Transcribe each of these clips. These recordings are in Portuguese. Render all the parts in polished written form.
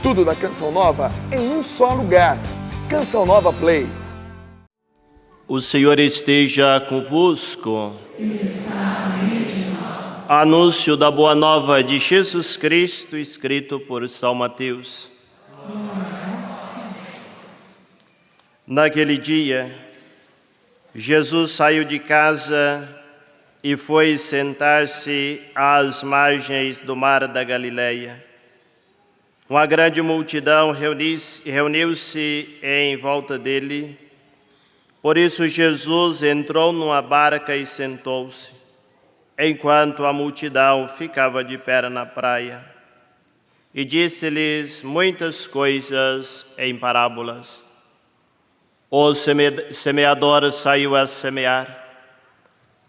Tudo da Canção Nova em um só lugar. Canção Nova Play. O Senhor esteja convosco. Anúncio da Boa Nova de Jesus Cristo, escrito por São Mateus. Naquele dia, Jesus saiu de casa e foi sentar-se às margens do mar da Galileia. Uma grande multidão reuniu-se em volta dele. Por isso Jesus entrou numa barca e sentou-se, enquanto a multidão ficava de pé na praia. E disse-lhes muitas coisas em parábolas. O semeador saiu a semear.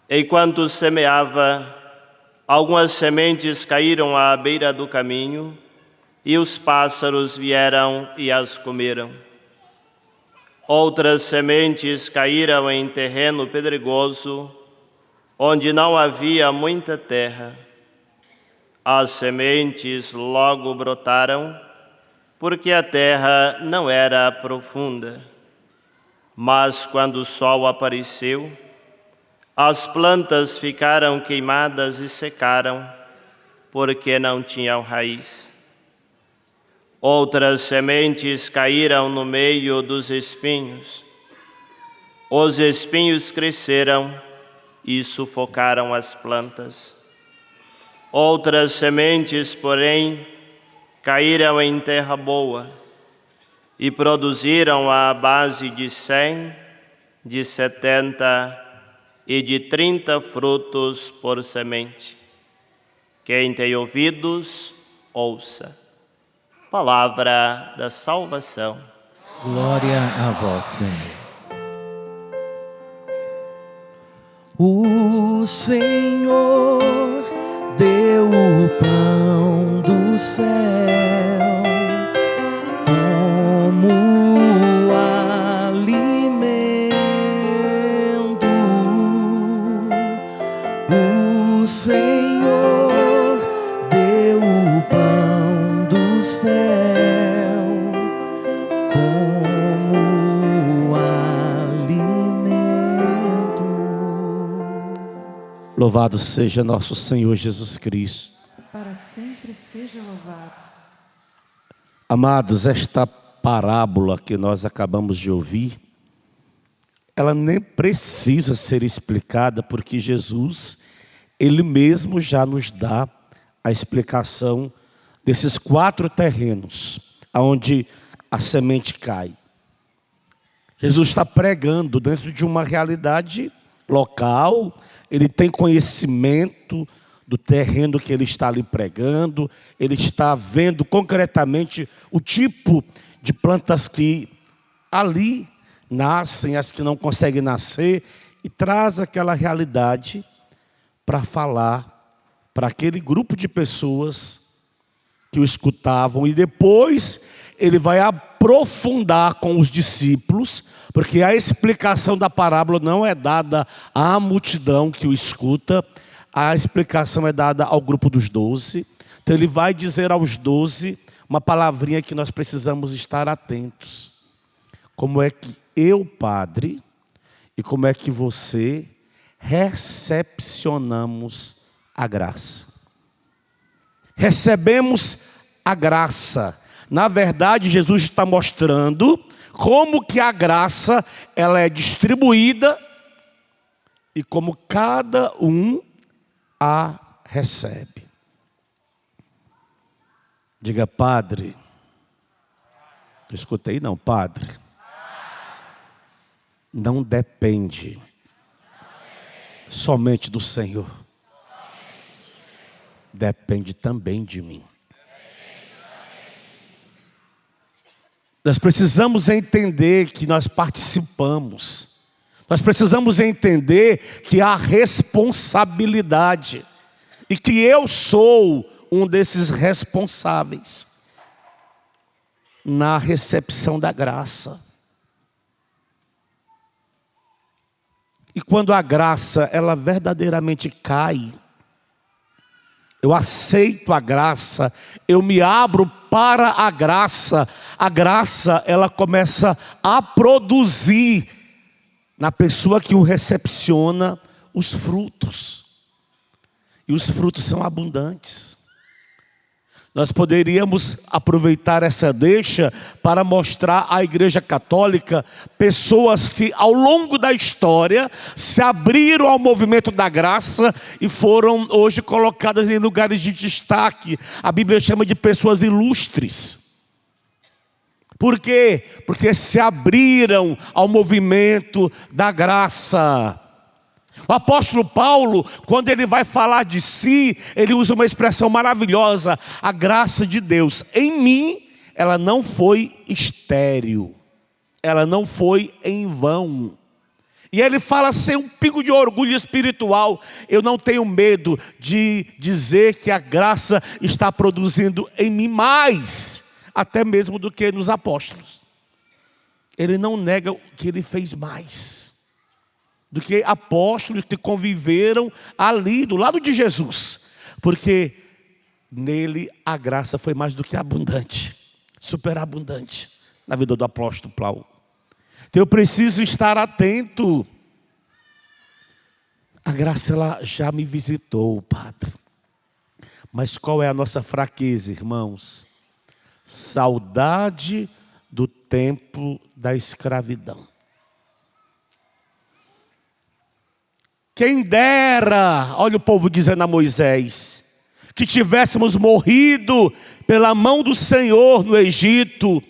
Enquanto semeava, algumas sementes caíram à beira do caminho, e os pássaros vieram e as comeram. Outras sementes caíram em terreno pedregoso, onde não havia muita terra. As sementes logo brotaram, porque a terra não era profunda. Mas quando o sol apareceu, as plantas ficaram queimadas e secaram, porque não tinham raiz. Outras sementes caíram no meio dos espinhos. Os espinhos cresceram e sufocaram as plantas. Outras sementes, porém, caíram em terra boa e produziram à base de 100, de 70 e de 30 frutos por semente. Quem tem ouvidos, ouça. Palavra da salvação. Glória a vós, Senhor. O Senhor deu o pão do céu como alimento. O Senhor deu o pão do céu como alimento. Louvado seja nosso Senhor Jesus Cristo. Para sempre seja louvado. Amados, esta parábola que nós acabamos de ouvir, ela nem precisa ser explicada, porque Jesus, Ele mesmo já nos dá a explicação desses 4 terrenos, onde a semente cai. Jesus está pregando dentro de uma realidade local, Ele tem conhecimento do terreno que Ele está ali pregando, Ele está vendo concretamente o tipo de plantas que ali nascem, as que não conseguem nascer, e traz aquela realidade para falar para aquele grupo de pessoas que o escutavam, e depois Ele vai aprofundar com os discípulos, porque a explicação da parábola não é dada à multidão que o escuta, a explicação é dada ao grupo dos 12. Então Ele vai dizer aos 12 uma palavrinha que nós precisamos estar atentos. Como é que eu, padre, e como é que você recepcionamos a graça? Recebemos a graça. Na verdade, Jesus está mostrando como que a graça ela é distribuída e como cada um a recebe. Diga, padre. Escutei não, padre. Não depende somente do Senhor. Depende também de mim. Nós precisamos entender que nós participamos. Nós precisamos entender que há responsabilidade. E que eu sou um desses responsáveis na recepção da graça. E quando a graça, ela verdadeiramente cai, eu aceito a graça, eu me abro para a graça ela começa a produzir na pessoa que o recepciona os frutos. E os frutos são abundantes. Nós poderíamos aproveitar essa deixa para mostrar à Igreja Católica pessoas que ao longo da história se abriram ao movimento da graça e foram hoje colocadas em lugares de destaque. A Bíblia chama de pessoas ilustres. Por quê? Porque se abriram ao movimento da graça. O apóstolo Paulo, quando ele vai falar de si, ele usa uma expressão maravilhosa: a graça de Deus em mim, ela não foi estéril, ela não foi em vão. E ele fala sem um pingo de orgulho espiritual: eu não tenho medo de dizer que a graça está produzindo em mim mais, até mesmo do que nos apóstolos. Ele não nega que ele fez mais do que apóstolos que conviveram ali do lado de Jesus, porque nele a graça foi mais do que abundante, superabundante na vida do apóstolo Paulo. Então eu preciso estar atento. A graça ela já me visitou, Padre, mas qual é a nossa fraqueza, irmãos? Saudade do tempo da escravidão. Quem dera, olha o povo dizendo a Moisés, que tivéssemos morrido pela mão do Senhor no Egito,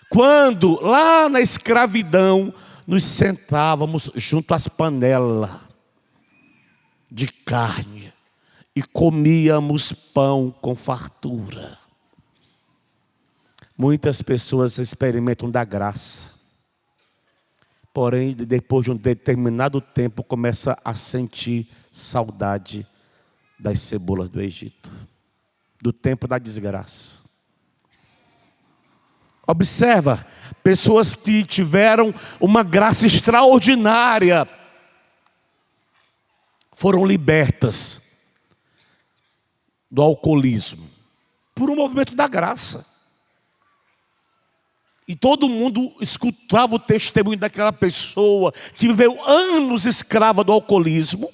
quando lá na escravidão nos sentávamos junto às panelas de carne e comíamos pão com fartura. Muitas pessoas experimentam da graça, porém, depois de um determinado tempo, começa a sentir saudade das cebolas do Egito, do tempo da desgraça. Observa, pessoas que tiveram uma graça extraordinária, foram libertas do alcoolismo, por um movimento da graça. E todo mundo escutava o testemunho daquela pessoa que viveu anos escrava do alcoolismo.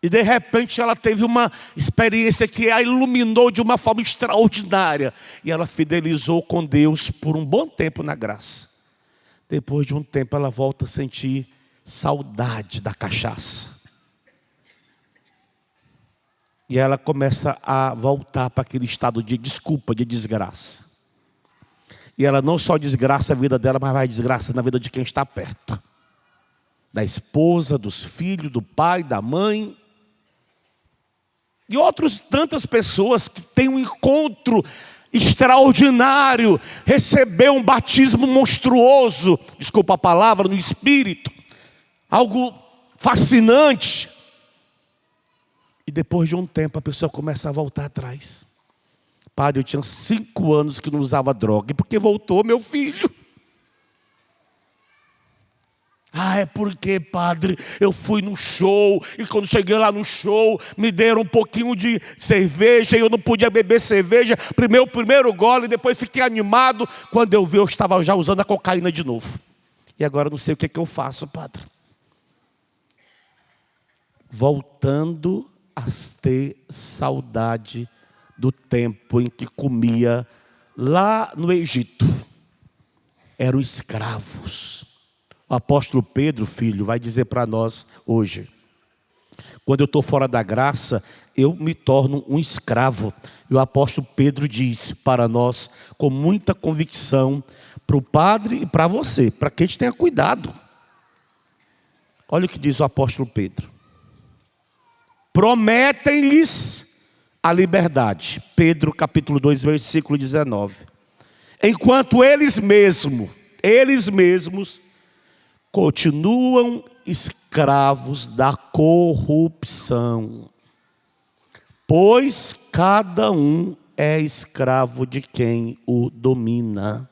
E de repente ela teve uma experiência que a iluminou de uma forma extraordinária. E ela fidelizou com Deus por um bom tempo na graça. Depois de um tempo ela volta a sentir saudade da cachaça. E ela começa a voltar para aquele estado de desculpa, de desgraça. E ela não só desgraça a vida dela, mas vai desgraça na vida de quem está perto. Da esposa, dos filhos, do pai, da mãe. E outras tantas pessoas que têm um encontro extraordinário, recebeu um batismo monstruoso, desculpa a palavra, no Espírito. Algo fascinante. E depois de um tempo a pessoa começa a voltar atrás. Padre, eu tinha 5 anos que não usava droga. E por que voltou, meu filho? Ah, é porque, padre, eu fui no show. E quando cheguei lá no show, me deram um pouquinho de cerveja. E eu não podia beber cerveja. O primeiro gole, depois fiquei animado. Quando eu vi, eu estava já usando a cocaína de novo. E agora eu não sei o que é que eu faço, padre. Voltando a ter saudade do tempo em que comia lá no Egito. Eram escravos. O apóstolo Pedro, filho, vai dizer para nós hoje: quando eu estou fora da graça, eu me torno um escravo. E o apóstolo Pedro diz para nós, com muita convicção, para o padre e para você, para que a gente tenha cuidado. Olha o que diz o apóstolo Pedro: prometem-lhes a liberdade. Pedro capítulo 2, versículo 19. Enquanto eles mesmos continuam escravos da corrupção, pois cada um é escravo de quem o domina.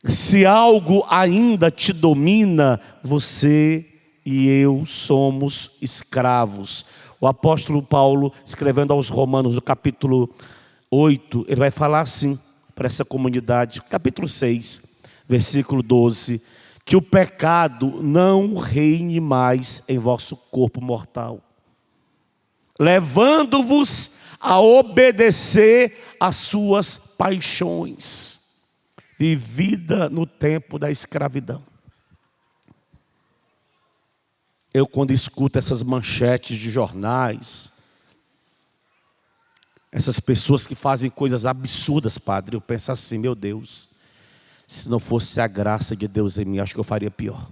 Se algo ainda te domina, você e eu somos escravos. O apóstolo Paulo, escrevendo aos Romanos, no capítulo 8, ele vai falar assim para essa comunidade, capítulo 6, versículo 12, que o pecado não reine mais em vosso corpo mortal, levando-vos a obedecer às suas paixões, vivida no tempo da escravidão. Eu, quando escuto essas manchetes de jornais, essas pessoas que fazem coisas absurdas, padre, eu penso assim, meu Deus, se não fosse a graça de Deus em mim, acho que eu faria pior.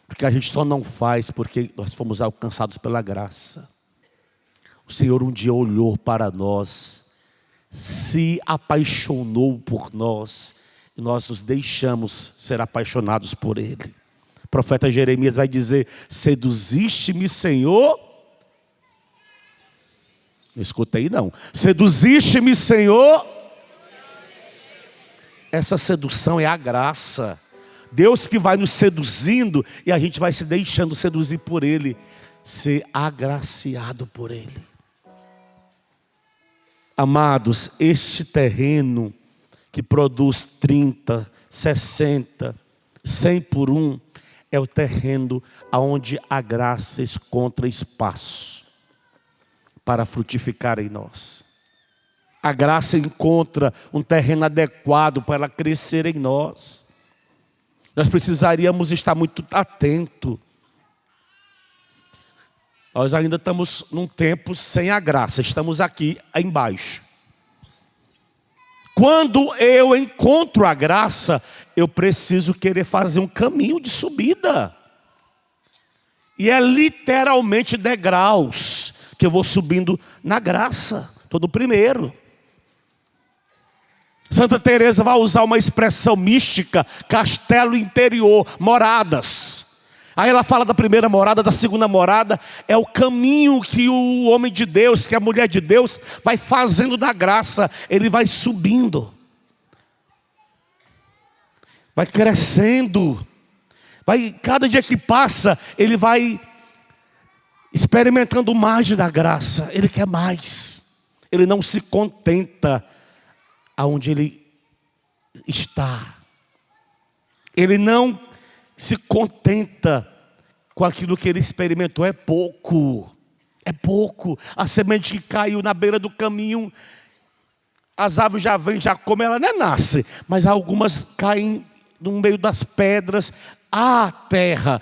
Porque a gente só não faz porque nós fomos alcançados pela graça. O Senhor um dia olhou para nós, se apaixonou por nós, e nós nos deixamos ser apaixonados por Ele. O profeta Jeremias vai dizer: seduziste-me, Senhor. Não escutei não. Seduziste-me, Senhor. Essa sedução é a graça. Deus que vai nos seduzindo e a gente vai se deixando seduzir por Ele, ser agraciado por Ele. Amados, este terreno que produz 30, 60, 100 por um, é o terreno onde a graça encontra espaço para frutificar em nós. A graça encontra um terreno adequado para ela crescer em nós. Nós precisaríamos estar muito atentos. Nós ainda estamos num tempo sem a graça, estamos aqui embaixo. Quando eu encontro a graça, eu preciso querer fazer um caminho de subida. E é literalmente degraus que eu vou subindo na graça. Estou no primeiro. Santa Teresa vai usar uma expressão mística, castelo interior, moradas. Aí ela fala da primeira morada, da segunda morada. É o caminho que o homem de Deus, que a mulher de Deus vai fazendo na graça. Ele vai subindo, vai crescendo, cada dia que passa ele vai experimentando mais da graça. Ele quer mais. Ele não se contenta aonde ele está. Ele não se contenta com aquilo que ele experimentou. É pouco. É pouco. A semente que caiu na beira do caminho, as aves já vêm, já comem, ela nem nasce. Mas algumas caem no meio das pedras. Há terra,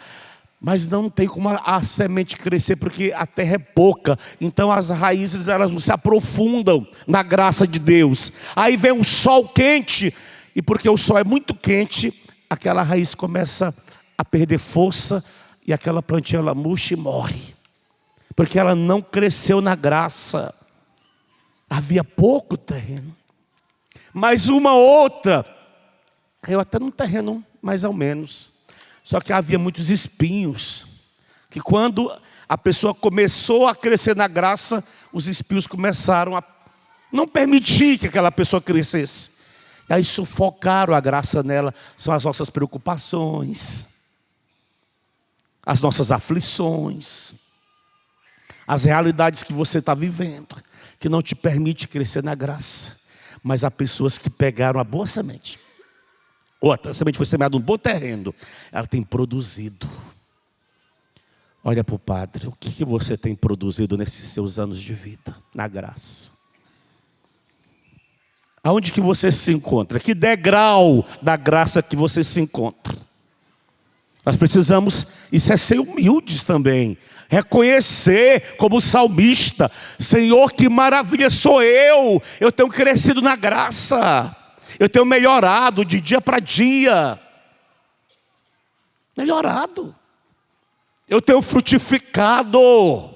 mas não tem como a semente crescer, porque a terra é pouca. Então as raízes, elas não se aprofundam na graça de Deus. Aí vem um sol quente, e porque o sol é muito quente, aquela raiz começa a perder força, e aquela plantinha ela murcha e morre, porque ela não cresceu na graça. Havia pouco terreno. Mas uma outra caiu até num terreno mais ou menos, só que havia muitos espinhos, que quando a pessoa começou a crescer na graça, os espinhos começaram a não permitir que aquela pessoa crescesse. E aí sufocaram a graça nela. São as nossas preocupações, as nossas aflições, as realidades que você está vivendo, que não te permite crescer na graça. Mas há pessoas que pegaram a boa semente. A semente foi semeada num bom terreno, ela tem produzido. Olha para o Padre, o que você tem produzido nesses seus anos de vida, na graça? Aonde que você se encontra? Que degrau da graça que você se encontra? Nós precisamos, isso é ser humildes também, reconhecer como salmista: Senhor, que maravilha sou eu tenho crescido na graça, eu tenho melhorado de dia para dia, melhorado, eu tenho frutificado.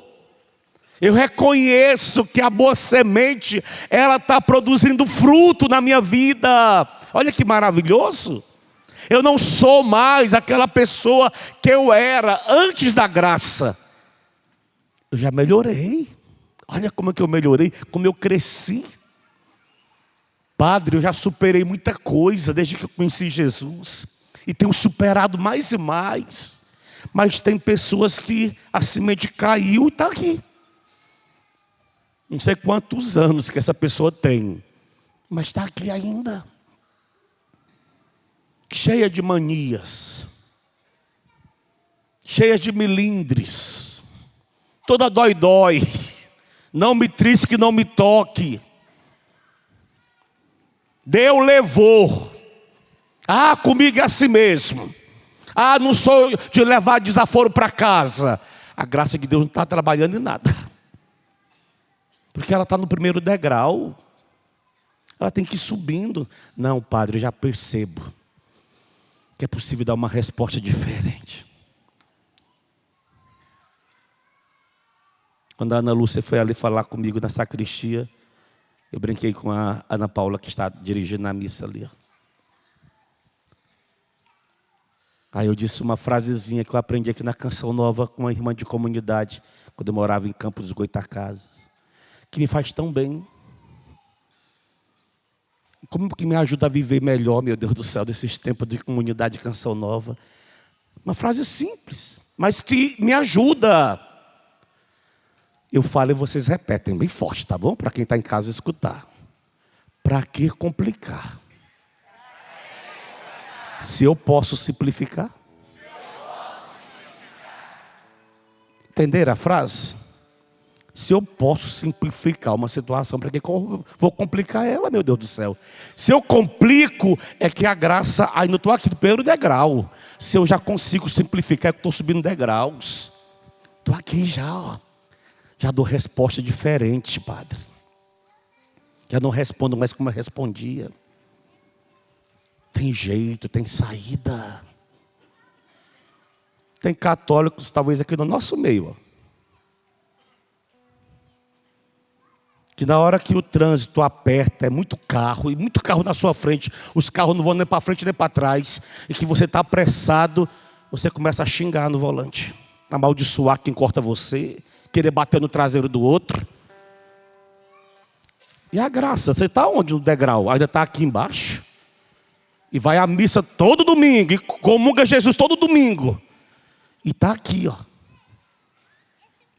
Eu reconheço que a boa semente, ela está produzindo fruto na minha vida. Olha que maravilhoso. Eu não sou mais aquela pessoa que eu era antes da graça. Eu já melhorei. Olha como é que eu melhorei, como eu cresci. Padre, eu já superei muita coisa desde que eu conheci Jesus. E tenho superado mais e mais. Mas tem pessoas que a semente caiu e está aqui. Não sei quantos anos que essa pessoa tem, mas está aqui ainda. Cheia de manias, cheia de melindres, toda dói, não me trisque, não me toque. Deus levou. Comigo é assim mesmo. Não sou de levar desaforo para casa. A graça de Deus não está trabalhando em nada. Porque ela está no primeiro degrau. Ela tem que ir subindo. Não, padre, eu já percebo que é possível dar uma resposta diferente. Quando a Ana Lúcia foi ali falar comigo na sacristia, eu brinquei com a Ana Paula, que está dirigindo a missa ali. Aí eu disse uma frasezinha que eu aprendi aqui na Canção Nova com uma irmã de comunidade, quando eu morava em Campos dos Goitacazes, que me faz tão bem. Como que me ajuda a viver melhor, meu Deus do céu, desses tempos de comunidade Canção Nova. Uma frase simples, mas que me ajuda. Eu falo e vocês repetem bem forte, tá bom? Para quem está em casa escutar. Para que complicar? Se eu posso simplificar? Entenderam a frase? Se eu posso simplificar uma situação, para que eu vou complicar ela, meu Deus do céu? Se eu complico, é que a graça, ainda estou aqui no primeiro degrau. Se eu já consigo simplificar, é que estou subindo degraus. Estou aqui já, ó. Já dou resposta diferente, padre. Já não respondo mais como eu respondia. Tem jeito, tem saída. Tem católicos, talvez aqui no nosso meio, ó, que na hora que o trânsito aperta, é muito carro, e muito carro na sua frente, os carros não vão nem para frente nem para trás, e que você está apressado, você começa a xingar no volante, amaldiçoar quem corta você, querer bater no traseiro do outro. E a graça, você está onde no degrau? Ainda está aqui embaixo? E vai à missa todo domingo, e comunga Jesus todo domingo. E está aqui, ó.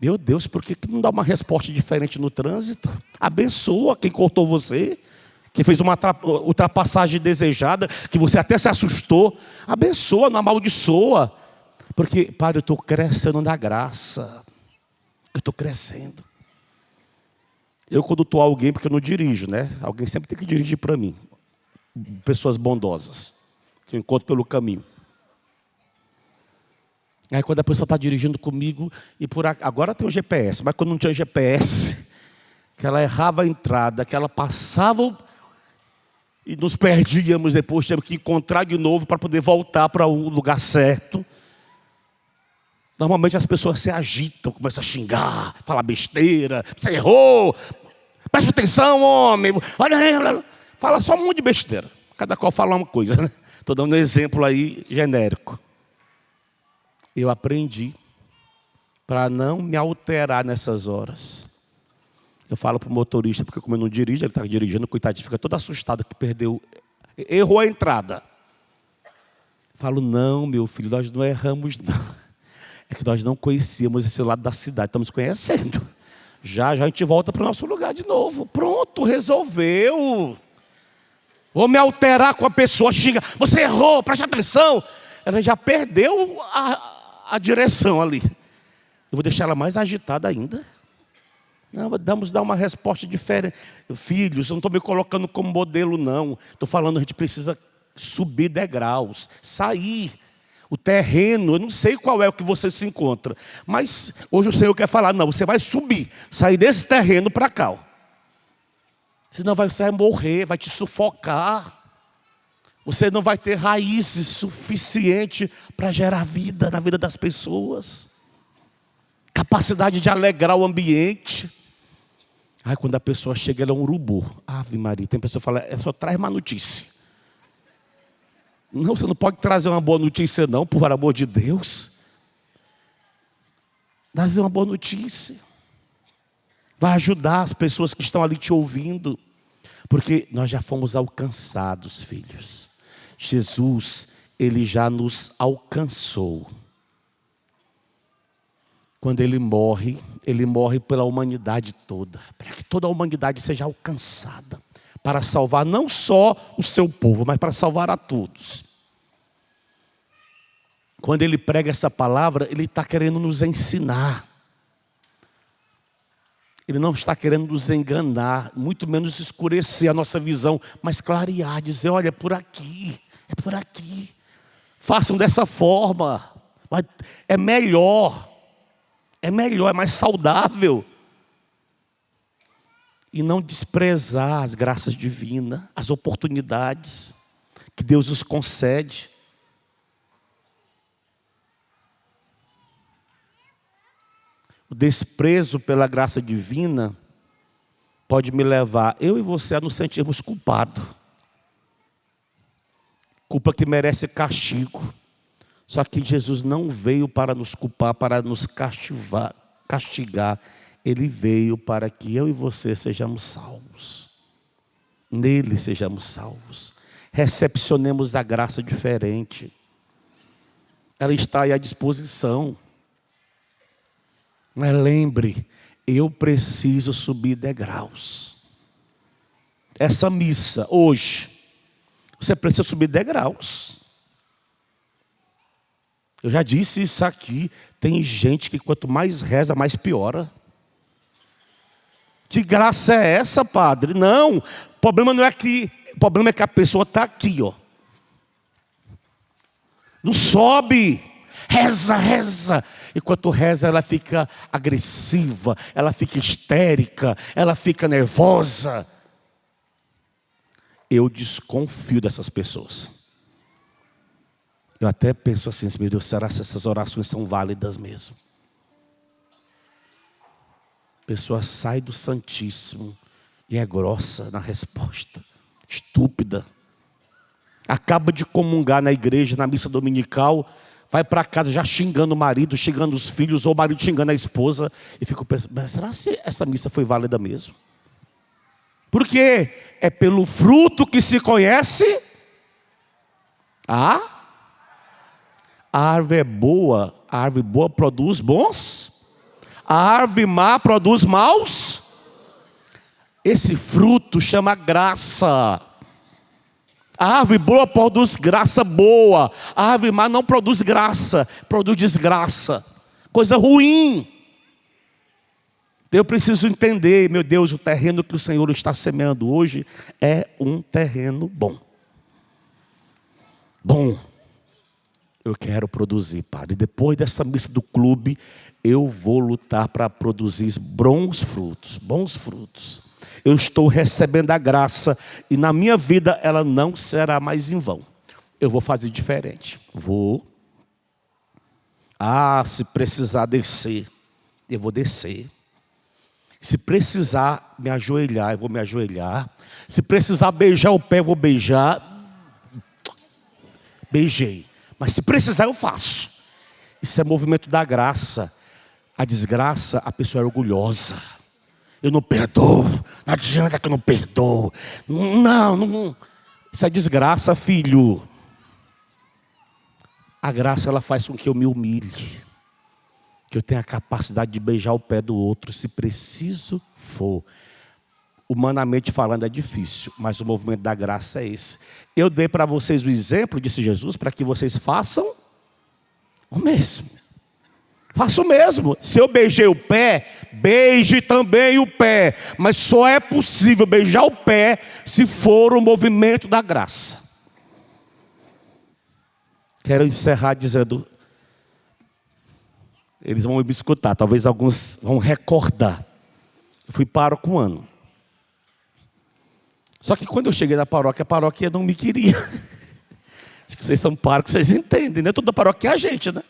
Meu Deus, por que não dá uma resposta diferente no trânsito? Abençoa quem cortou você, que fez uma ultrapassagem desejada, que você até se assustou. Abençoa, não amaldiçoa. Porque, Pai, eu estou crescendo na graça. Eu estou crescendo. Eu condutor alguém, porque eu não dirijo, né? Alguém sempre tem que dirigir para mim. Pessoas bondosas, que eu encontro pelo caminho. Aí quando a pessoa está dirigindo comigo, e agora tem o GPS, mas quando não tinha GPS, que ela errava a entrada, que ela passava e nos perdíamos depois, tínhamos que encontrar de novo para poder voltar para o lugar certo. Normalmente as pessoas se agitam, começam a xingar, falar besteira, você errou, preste atenção, homem, olha aí, fala só um monte de besteira, cada qual fala uma coisa, né? Estou dando um exemplo aí genérico. Eu aprendi para não me alterar nessas horas. Eu falo para o motorista, porque como eu não dirijo, ele está dirigindo, coitado, fica todo assustado que perdeu, errou a entrada. Falo, não, meu filho, nós não erramos, não. É que nós não conhecíamos esse lado da cidade, estamos conhecendo. Já a gente volta para o nosso lugar de novo. Pronto, resolveu. Vou me alterar com a pessoa, xinga, você errou, preste atenção. Ela já perdeu a direção ali. Eu vou deixar ela mais agitada ainda. Não, vamos dar uma resposta diferente. Filhos, eu não estou me colocando como modelo, não. Estou falando, a gente precisa subir degraus, sair. O terreno, eu não sei qual é o que você se encontra. Mas hoje o Senhor quer falar, não, você vai subir, sair desse terreno para cá. Ó. Senão você vai morrer, vai te sufocar. Você não vai ter raízes suficiente para gerar vida na vida das pessoas. Capacidade de alegrar o ambiente. Aí quando a pessoa chega, ela é um urubu. Ave Maria, tem pessoa que fala, só traz má notícia. Não, você não pode trazer uma boa notícia não, por amor de Deus. Trazer uma boa notícia. Vai ajudar as pessoas que estão ali te ouvindo. Porque nós já fomos alcançados, filhos. Jesus, Ele já nos alcançou. Quando ele morre pela humanidade toda, para que toda a humanidade seja alcançada, para salvar não só o seu povo, mas para salvar a todos. Quando ele prega essa palavra, ele está querendo nos ensinar. Ele não está querendo nos enganar, muito menos escurecer a nossa visão, mas clarear, dizer, olha, é por aqui, é por aqui. Façam dessa forma, é melhor, é mais saudável. E não desprezar as graças divinas, as oportunidades que Deus nos concede. O desprezo pela graça divina pode me levar, eu e você, a nos sentirmos culpados. Culpa que merece castigo. Só que Jesus não veio para nos culpar, para nos castigar. Ele veio para que eu e você sejamos salvos. Nele sejamos salvos. Recepcionemos a graça diferente. Ela está aí à disposição. Mas lembre, eu preciso subir degraus. Essa missa, hoje, você precisa subir degraus. Eu já disse isso aqui, tem gente que quanto mais reza, mais piora. Que graça é essa, padre? Não, o problema não é que, o problema é que a pessoa está aqui, ó. Não sobe, reza. Enquanto reza, ela fica agressiva, ela fica histérica, ela fica nervosa. Eu desconfio dessas pessoas. Eu até penso assim, meu Deus, será que essas orações são válidas mesmo? A pessoa sai do Santíssimo e é grossa na resposta, estúpida. Acaba de comungar na igreja, na missa dominical, vai para casa já xingando o marido, xingando os filhos, ou o marido xingando a esposa. E fico pensando, mas será que essa missa foi válida mesmo? Porque é pelo fruto que se conhece a árvore boa. A árvore boa produz bons. A árvore má produz maus. Esse fruto chama graça. A árvore boa produz graça boa. A árvore má não produz graça, produz desgraça. Coisa ruim. Eu preciso entender, meu Deus, o terreno que o Senhor está semeando hoje é um terreno bom. Bom. Eu quero produzir, Padre. Depois dessa missa do clube, eu vou lutar para produzir bons frutos. Eu estou recebendo a graça e na minha vida ela não será mais em vão. Eu vou fazer diferente. Se precisar descer, eu vou descer. Se precisar me ajoelhar, eu vou me ajoelhar. Se precisar beijar o pé, eu vou beijar. Beijei. Mas se precisar, eu faço. Isso é movimento da graça. A desgraça, a pessoa é orgulhosa. Eu não perdoo. Não adianta que eu não perdoo. Não. Isso é desgraça, filho. A graça, ela faz com que eu me humilhe. Que eu tenha a capacidade de beijar o pé do outro, se preciso for. Humanamente falando é difícil, mas o movimento da graça é esse. Eu dei para vocês o exemplo, disse Jesus, para que vocês façam o mesmo. Faça o mesmo. Se eu beijei o pé, beije também o pé. Mas só é possível beijar o pé se for o movimento da graça. Quero encerrar dizendo, eles vão me escutar, talvez alguns vão recordar. Eu fui pároco um ano. Só que quando eu cheguei na paróquia, a paróquia não me queria. Acho que vocês são párocos, vocês entendem, né? Toda paróquia é a gente, né?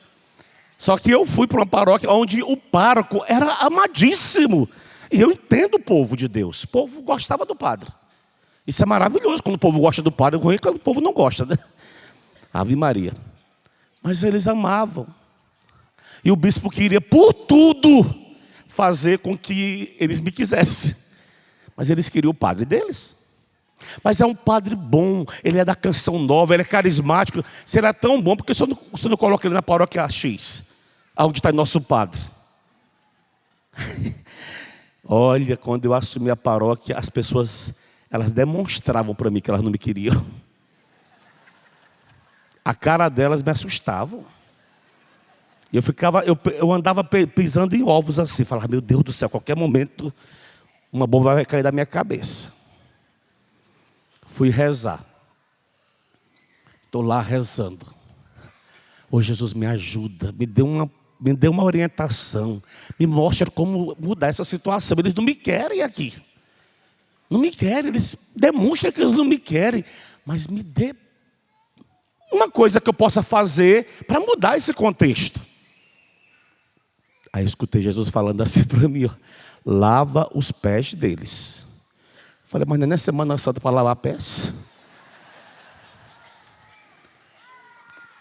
Só que eu fui para uma paróquia onde o pároco era amadíssimo. E eu entendo o povo de Deus. O povo gostava do padre. Isso é maravilhoso quando o povo gosta do padre. Ruim é quando o povo não gosta, né? Ave Maria. Mas eles amavam. E o bispo queria, por tudo, fazer com que eles me quisessem. Mas eles queriam o padre deles. Mas é um padre bom, ele é da canção nova, ele é carismático. Se ele é tão bom, por que o senhor não coloca ele na paróquia X? Onde está nosso padre? Olha, quando eu assumi a paróquia, as pessoas, elas demonstravam para mim que elas não me queriam. A cara delas me assustavam. Eu andava pisando em ovos assim, falava, meu Deus do céu, a qualquer momento uma bomba vai cair da minha cabeça. Fui rezar. Estou lá rezando. Ô Jesus, me ajuda, me dê uma orientação, me mostre como mudar essa situação. Eles não me querem aqui. Não me querem, eles demonstram que eles não me querem. Mas me dê uma coisa que eu possa fazer para mudar esse contexto. Aí eu escutei Jesus falando assim para mim, ó, lava os pés deles. Falei, mas não é Semana Santa para lavar pés?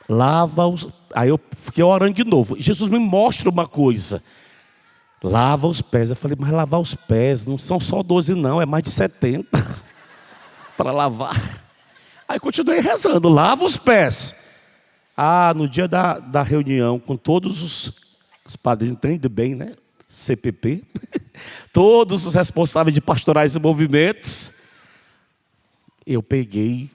Lava-os. Aí eu fiquei orando de novo. Jesus me mostra uma coisa. Lava os pés. Eu falei, mas lavar os pés não são só 12 não, é mais de 70 para lavar. Aí continuei rezando, lava os pés. No dia da reunião com todos os padres, entende bem, né? CPP. Todos os responsáveis de pastorais e movimentos. Eu peguei,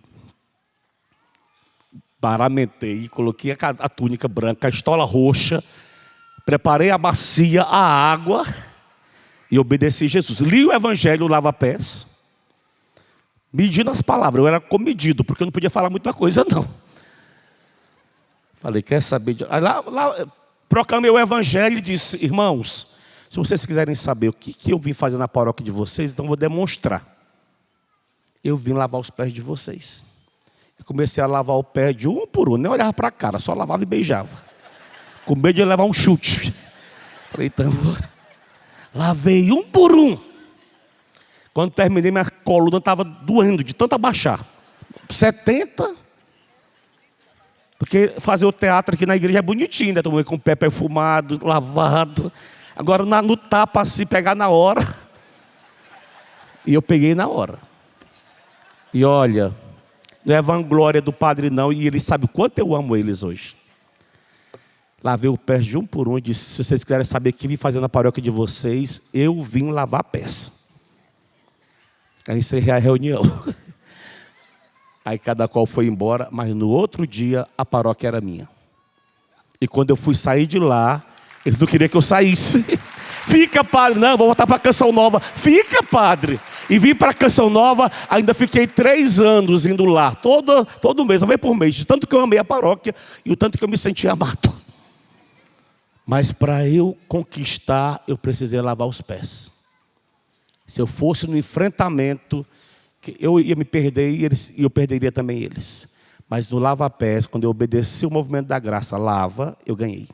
paramentei, coloquei a túnica branca, a estola roxa, preparei a bacia, a água e obedeci a Jesus. Li o Evangelho, lava-pés, medindo as palavras. Eu era comedido, porque eu não podia falar muita coisa, não. Falei, quer saber? Aí lá proclamei o Evangelho e disse, irmãos, se vocês quiserem saber o que eu vim fazer na paróquia de vocês, então eu vou demonstrar. Eu vim lavar os pés de vocês. Eu comecei a lavar o pé de um por um, nem olhava para a cara, só lavava e beijava. Com medo de levar um chute. Falei, então, lavei um por um. Quando terminei, minha coluna estava doendo de tanto abaixar. 70. Porque fazer o teatro aqui na igreja é bonitinho, né? Com o pé perfumado, lavado. Agora no tapa assim, pegar na hora. E eu peguei na hora. E olha, não é vanglória do padre não, e ele sabe o quanto eu amo eles hoje. Lavei o pé de um por um e disse, se vocês quiserem saber o que vim fazer na paróquia de vocês, eu vim lavar pés. Aí encerrei a reunião. Aí cada qual foi embora, mas no outro dia a paróquia era minha. E quando eu fui sair de lá, eles não queriam que eu saísse. Fica, padre. Não, vou voltar para a Canção Nova. Fica, padre. E vim para a Canção Nova, ainda fiquei 3 anos indo lá. Todo mês, uma vez por mês. De tanto que eu amei a paróquia e o tanto que eu me sentia amado. Mas para eu conquistar, eu precisei lavar os pés. Se eu fosse no enfrentamento, eu ia me perder e eu perderia também eles. Mas no lava-pés, quando eu obedeci o movimento da graça, lava, eu ganhei.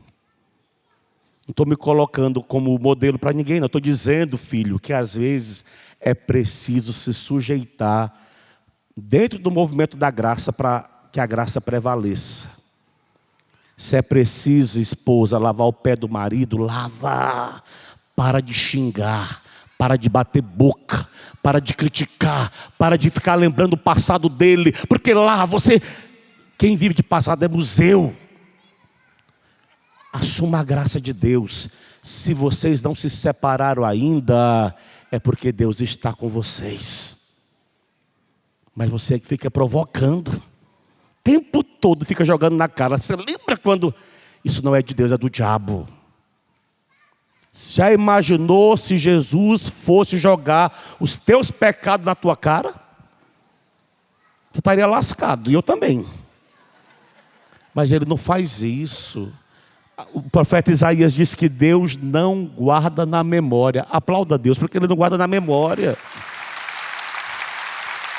Não estou me colocando como modelo para ninguém, não. Estou dizendo, filho, que às vezes é preciso se sujeitar dentro do movimento da graça para que a graça prevaleça. Se é preciso, esposa, lavar o pé do marido, lava. Para de xingar, para de bater boca, para de criticar, para de ficar lembrando o passado dele, porque lá quem vive de passado é museu. Assuma a graça de Deus. Se vocês não se separaram ainda, é porque Deus está com vocês. Mas você fica provocando, o tempo todo fica jogando na cara. Você lembra quando isso não é de Deus, é do diabo? Já imaginou se Jesus fosse jogar os teus pecados na tua cara? Você estaria lascado, e eu também. Mas ele não faz isso. O profeta Isaías diz que Deus não guarda na memória. Aplauda a Deus, porque ele não guarda na memória.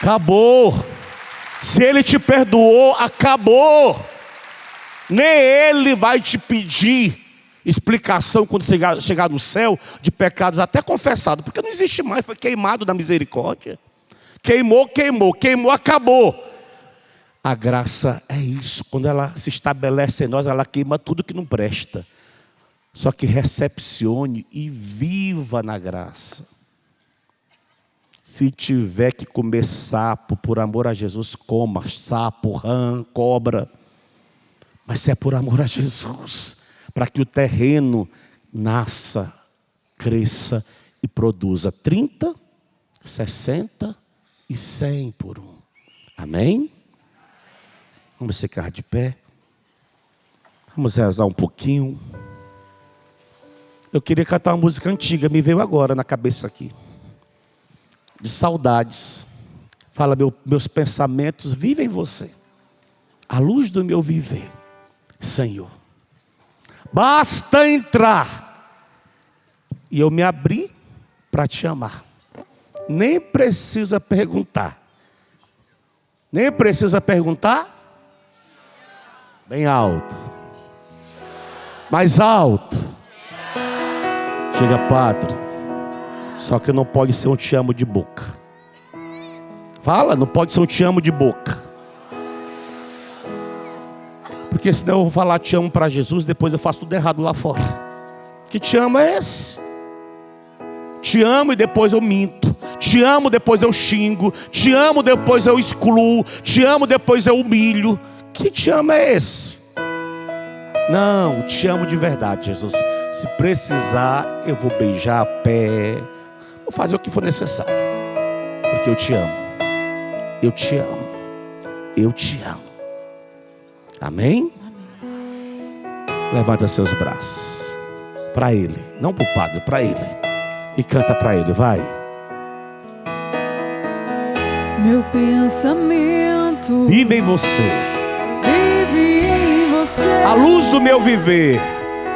Acabou. Se ele te perdoou, acabou. Nem ele vai te pedir explicação quando chegar no céu de pecados até confessados, porque não existe mais, foi queimado na misericórdia. Queimou, acabou. A graça é isso, quando ela se estabelece em nós, ela queima tudo que não presta. Só que recepcione e viva na graça. Se tiver que comer sapo por amor a Jesus, coma sapo, rã, cobra. Mas se é por amor a Jesus, para que o terreno nasça cresça e produza 30, 60 e 100 por um. Amém? Vamos ficar de pé. Vamos rezar um pouquinho. Eu queria cantar uma música antiga, me veio agora na cabeça aqui. De saudades. Fala, meus pensamentos vivem em você. A luz do meu viver, Senhor. Basta entrar. E eu me abri para te amar. Nem precisa perguntar. Nem precisa perguntar. Bem alto. Mais alto. Chega, Padre. Só que não pode ser um te amo de boca. Fala, não pode ser um te amo de boca. Porque senão eu vou falar te amo para Jesus, depois eu faço tudo errado lá fora. Que te amo é esse? Te amo e depois eu minto. Te amo, depois eu xingo. Te amo, depois eu excluo. Te amo, depois eu humilho. Que te amo é esse? Não, te amo de verdade, Jesus. Se precisar, eu vou beijar a pé. Vou fazer o que for necessário. Porque eu te amo. Eu te amo. Eu te amo. Amém? Levanta seus braços. Para Ele. Não para o Padre, para Ele. E canta para Ele, vai. Meu pensamento Vive em você. vive em você. A luz do meu viver.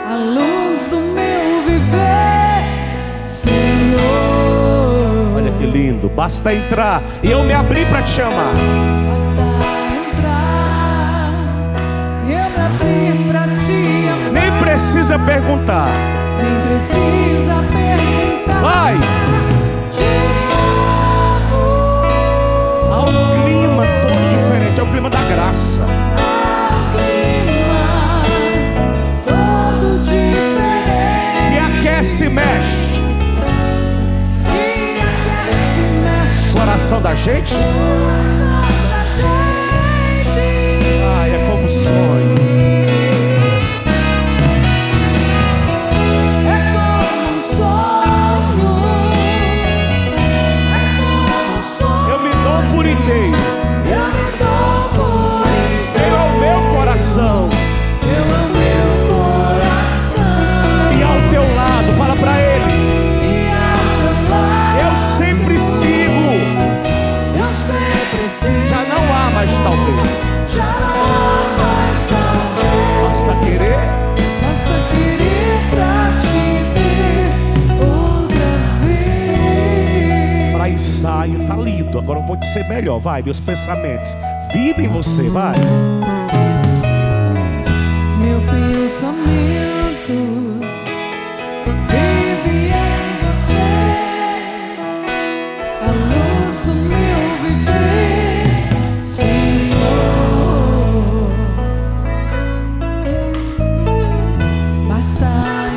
A luz do meu viver, Senhor. Olha que lindo. Basta entrar e eu me abri para te amar. Basta entrar e eu me abri pra te amar. Nem precisa perguntar. Nem precisa perguntar. Vai. Te amo. Há um clima todo diferente. É o clima da graça. Há um clima todo diferente. Me aquece e mexe. E aquece, mexe O coração da gente. o coração da gente. Ai, é como sonho. É como um sonho. É como um sonho. Eu me dou por inteiro. Eu me dou por inteiro. Eu ao meu coração. Eu ao meu coração. E ao teu lado, fala pra Ele. E ao teu lado. Eu sempre sigo. Eu sempre sigo. Já não há mais talvez. Já não há mais talvez. Basta querer. Basta querer pra te ver outra vez. Para ensaio tá lindo. Agora eu vou te ser melhor. Vai, meus pensamentos. Vive em você, vai. Meu pensamento vive em você. A luz do meu viver, Senhor. Basta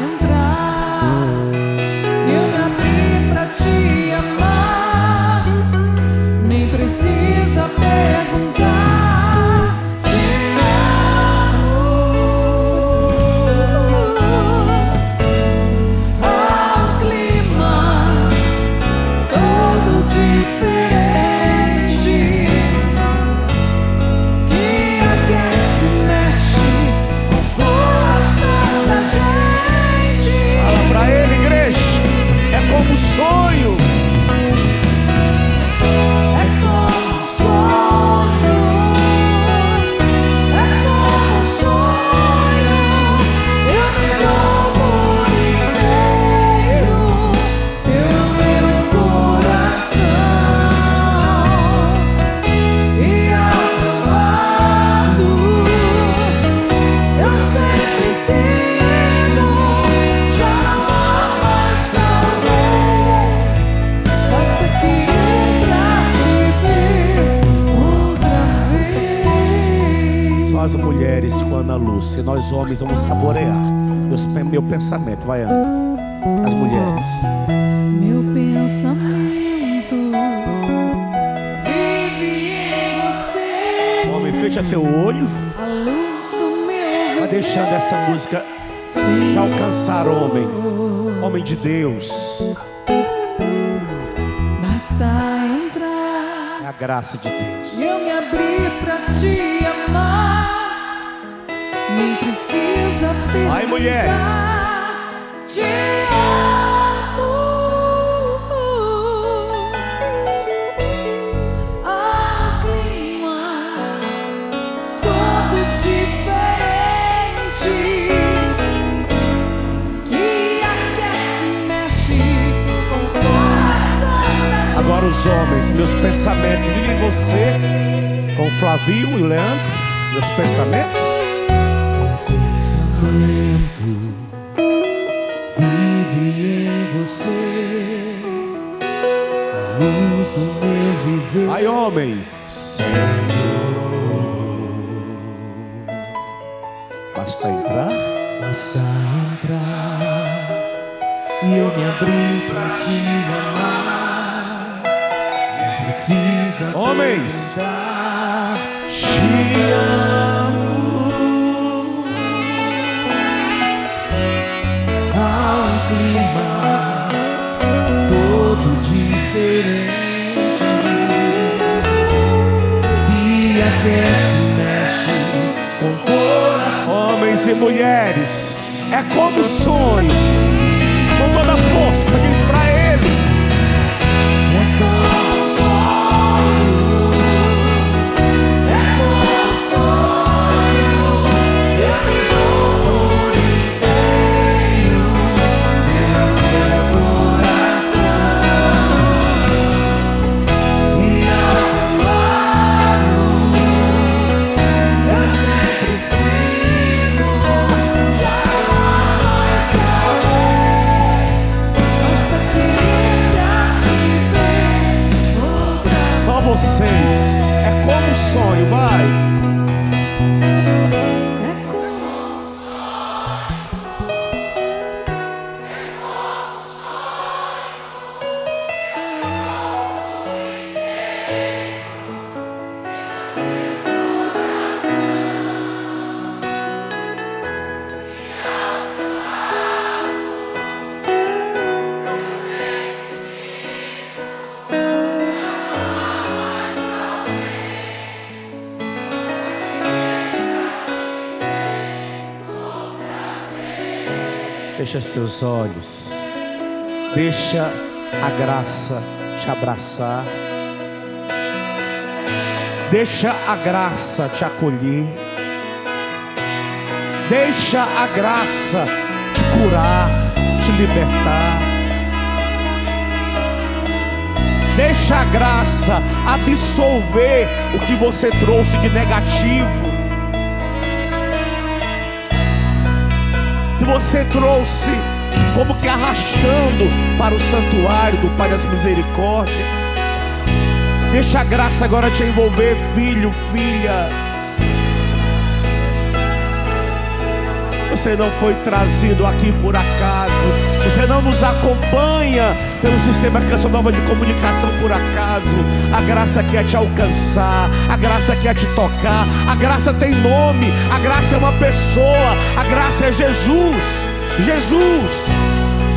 entrar e eu me abri pra te amar. Nem precisa perguntar. Te amo. Há um clima todo diferente que aquece e mexe o coração da gente. Fala pra Ele, igreja. É como um sonho. É como um sonho. É como um sonho. Eu me dou por inteiro. Eu meu coração. E ao teu lado eu sempre sigo. Já não há mais talvez. Basta querer pra te ver outra vez. Só as mulheres com Ana Lúcia. Nós homens vamos saborear. Meu pensamento, vai, Ana. As mulheres. Meu pensamento vive em você. Homem, fecha teu olho. A luz do meu Vai deixando essa música te alcançar, homem. Homem de Deus. Basta entrar. É a graça de Deus. E eu me abri pra te amar. Nem precisa perguntar. Vai, mulheres. Te amo. Há um clima todo diferente que aquece, mexe com o coração da gente. Agora os homens, meus pensamentos vivem em você, com Flavio e Leandro, meus pensamentos. Vive em você, a luz do meu viver. Ai, homem. Basta entrar. Basta entrar e eu me abri pra te amar. Não precisa Homens. perguntar, te amo. Há um clima todo diferente que aquece, mexe com o coração. Homens e mulheres, é como sonho, com toda a força, diz pra ele. É como sonho, é como sonho. Eu me dou inteiro pelo meu coração. E ao teu lado eu sempre sigo. Já mais talvez. Basta querer te ver outra Só vocês, é como sonho, vai. é como Fecha seus olhos. Deixa a graça te abraçar. Deixa a graça te acolher. Deixa a graça te curar, te libertar. Deixa a graça absolver o que você trouxe de negativo. Que você trouxe como que arrastando para o santuário do Pai das Misericórdias. Deixa a graça agora te envolver, filho, filha. Você não foi trazido aqui por acaso. Você não nos acompanha pelo sistema Canção Nova de Comunicação por acaso. A graça quer te alcançar. A graça quer te tocar. A graça tem nome. A graça é uma pessoa. A graça é Jesus. Jesus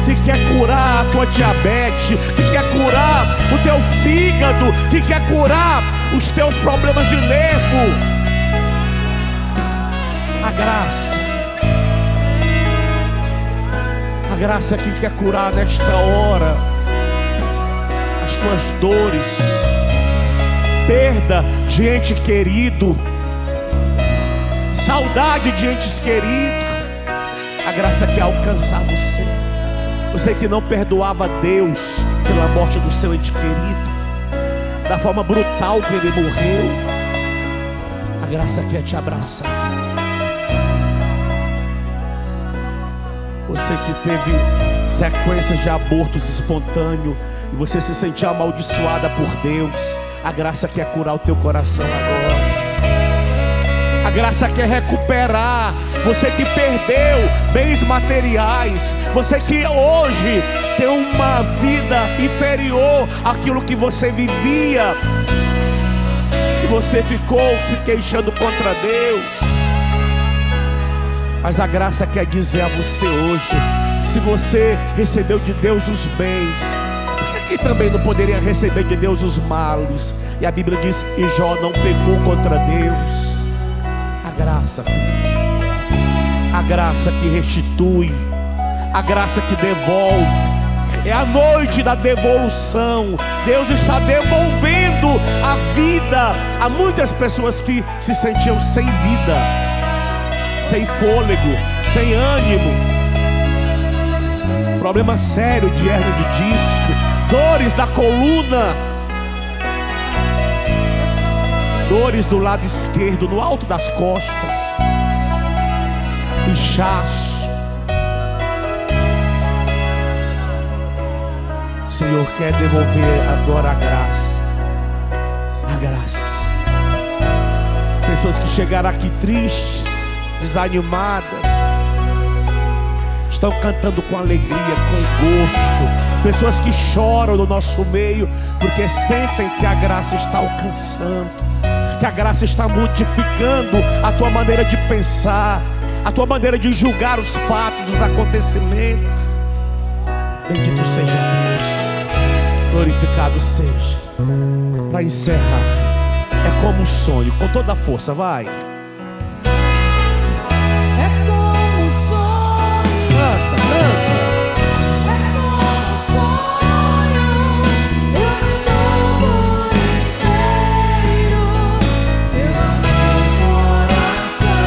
que quer curar a tua diabetes, que quer curar o teu fígado, que quer curar os teus problemas de nervo. A graça é que quer curar nesta hora as tuas dores, perda de ente querido, saudade de entes queridos. A graça quer alcançar você. Você que não perdoava Deus pela morte do seu ente querido, da forma brutal que ele morreu. A graça quer te abraçar. Você que teve sequências de abortos espontâneos e você se sentia amaldiçoada por Deus, a graça quer curar o teu coração agora. A graça quer recuperar. Você que perdeu bens materiais, você que hoje tem uma vida inferior àquilo que você vivia, e você ficou se queixando contra Deus. Mas a graça quer dizer a você hoje Se você recebeu de Deus os bens, por que também não poderia receber de Deus os males? E a Bíblia diz: e Jó não pecou contra Deus. A graça, filho, a graça que restitui, a graça que devolve. É a noite da devolução. Deus está devolvendo a vida a muitas pessoas que se sentiam sem vida, sem fôlego, sem ânimo, problema sério de hérnia de disco, dores da coluna, dores do lado esquerdo, no alto das costas, inchaço. O Senhor quer devolver agora a graça. A graça. Pessoas que chegaram aqui tristes, desanimadas, estão cantando com alegria, com gosto. Pessoas que choram no nosso meio, porque sentem que a graça está alcançando, que a graça está modificando a tua maneira de pensar, a tua maneira de julgar os fatos, os acontecimentos. Bendito seja Deus, glorificado seja. Para encerrar, é como um sonho, com toda a força, vai. É como um sonho. Canta, canta. É como um sonho. Eu me dou por inteiro. Teu amor, coração.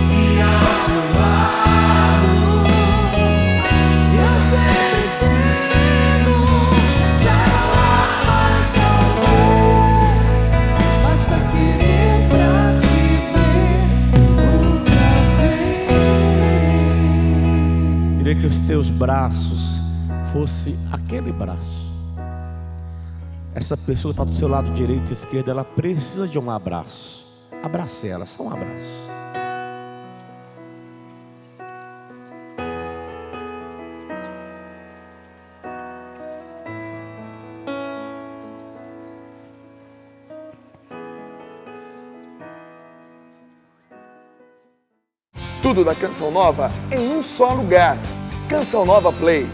E ao teu lado eu sempre sigo. Já não há mais talvez. Basta querer pra te ver outra vez. Queria que os teus braços fosse aquele braço. Essa pessoa que está do seu lado direito e esquerdo, ela precisa de um abraço. Abrace ela, só um abraço. Tudo da Canção Nova em um só lugar. Canção Nova Play.